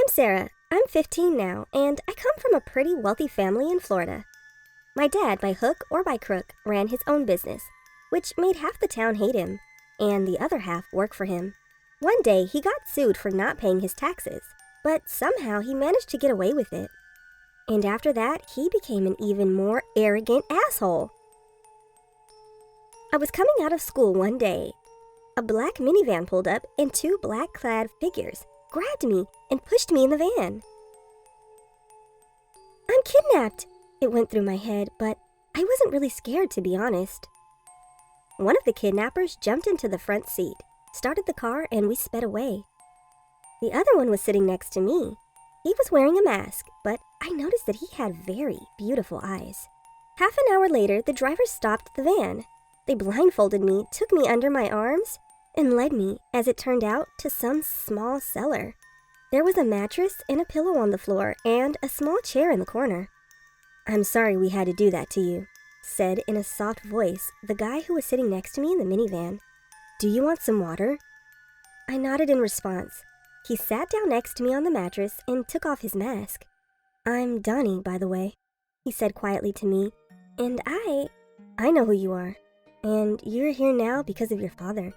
I'm Sarah. I'm 15 now, and I come from a pretty wealthy family in Florida. My dad, by hook or by crook, ran his own business, which made half the town hate him, and the other half work for him. One day, he got sued for not paying his taxes, but somehow he managed to get away with it. And after that, he became an even more arrogant asshole. I was coming out of school one day. A black minivan pulled up, and two black-clad figures grabbed me and pushed me in the van. "I'm kidnapped," it went through my head, but I wasn't really scared, to be honest. One of the kidnappers jumped into the front seat, started the car, and we sped away. The other one was sitting next to me. He was wearing a mask, but I noticed that he had very beautiful eyes. Half an hour later, the driver stopped the van. They blindfolded me, took me under my arms, and led me, as it turned out, to some small cellar. There was a mattress and a pillow on the floor and a small chair in the corner. "I'm sorry we had to do that to you," said in a soft voice the guy who was sitting next to me in the minivan. "Do you want some water?" I nodded in response. He sat down next to me on the mattress and took off his mask. "I'm Donnie, by the way," he said quietly to me, "and I know who you are, and you're here now because of your father.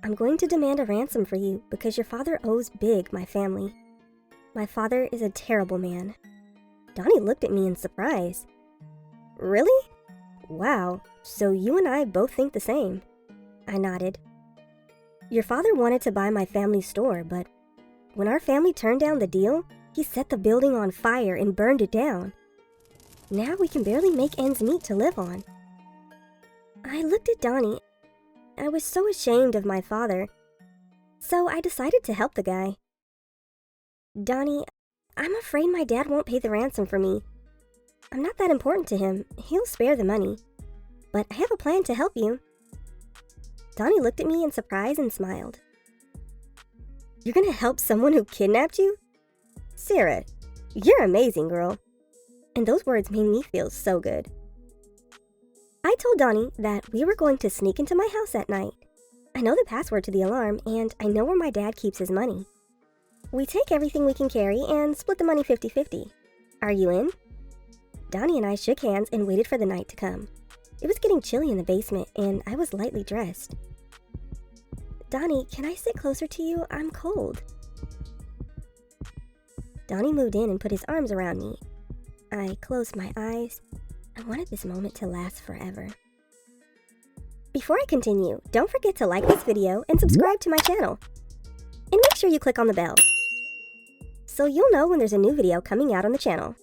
I'm going to demand a ransom for you because your father owes big my family. My father is a terrible man." Donnie looked at me in surprise. "Really? Wow, so you and I both think the same." I nodded. "Your father wanted to buy my family's store, but when our family turned down the deal, he set the building on fire and burned it down. Now we can barely make ends meet to live on." I looked at Donnie. I was so ashamed of my father, so I decided to help the guy. "Donnie, I'm afraid my dad won't pay the ransom for me. I'm not that important to him. He'll spare the money. But I have a plan to help you." Donnie looked at me in surprise and smiled. "You're gonna help someone who kidnapped you? Sarah, you're amazing, girl." And those words made me feel so good. I told Donnie that we were going to sneak into my house at night. I know the password to the alarm, and I know where my dad keeps his money. We take everything we can carry and split the money 50-50. Are you in? Donnie and I shook hands and waited for the night to come. It was getting chilly in the basement, and I was lightly dressed. "Donnie, can I sit closer to you? I'm cold." Donnie moved in and put his arms around me. I closed my eyes. I wanted this moment to last forever. Before I continue, don't forget to like this video and subscribe to my channel. And make sure you click on the bell, so you'll know when there's a new video coming out on the channel.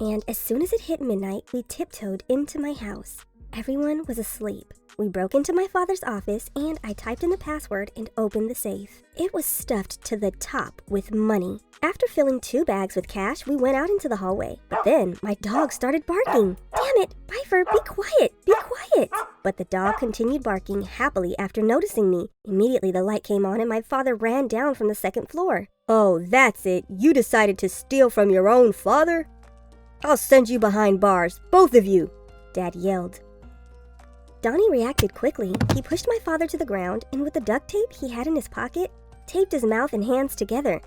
And as soon as it hit midnight, we tiptoed into my house. Everyone was asleep. We broke into my father's office, and I typed in the password and opened the safe. It was stuffed to the top with money. After filling 2 bags with cash, we went out into the hallway. But then my dog started barking. "Damn it, Piper, be quiet, be quiet." But the dog continued barking happily after noticing me. Immediately the light came on and my father ran down from the 2nd floor. "Oh, that's it. You decided to steal from your own father? I'll send you behind bars, both of you," Dad yelled. Donnie reacted quickly. He pushed my father to the ground, and with the duct tape he had in his pocket, taped his mouth and hands together.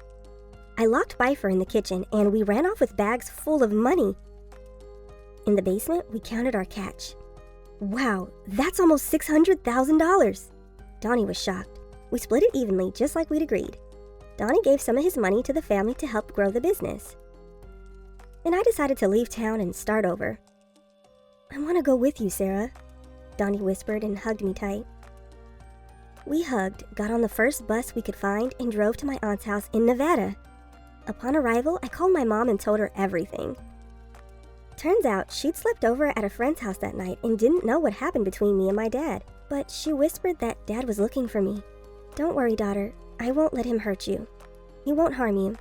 I locked Bifer in the kitchen, and we ran off with bags full of money. In the basement, we counted our catch. "Wow, that's almost $600,000. Donnie was shocked. We split it evenly, just like we'd agreed. Donnie gave some of his money to the family to help grow the business. And I decided to leave town and start over. "I want to go with you, Sarah," Donnie whispered and hugged me tight. We hugged, got on the first bus we could find, and drove to my aunt's house in Nevada. Upon arrival, I called my mom and told her everything. Turns out, she'd slept over at a friend's house that night and didn't know what happened between me and my dad, but she whispered that Dad was looking for me. "Don't worry, daughter. I won't let him hurt you. He won't harm you."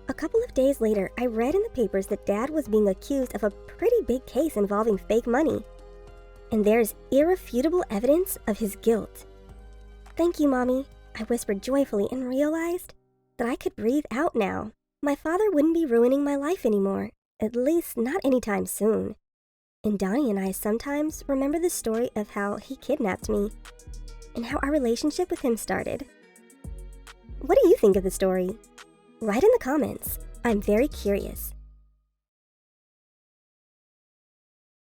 A couple of days later, I read in the papers that Dad was being accused of a pretty big case involving fake money. And there's irrefutable evidence of his guilt. "Thank you, Mommy," I whispered joyfully and realized that I could breathe out now. My father wouldn't be ruining my life anymore, at least not anytime soon. And Donnie and I sometimes remember the story of how he kidnapped me and how our relationship with him started. What do you think of the story? Write in the comments. I'm very curious.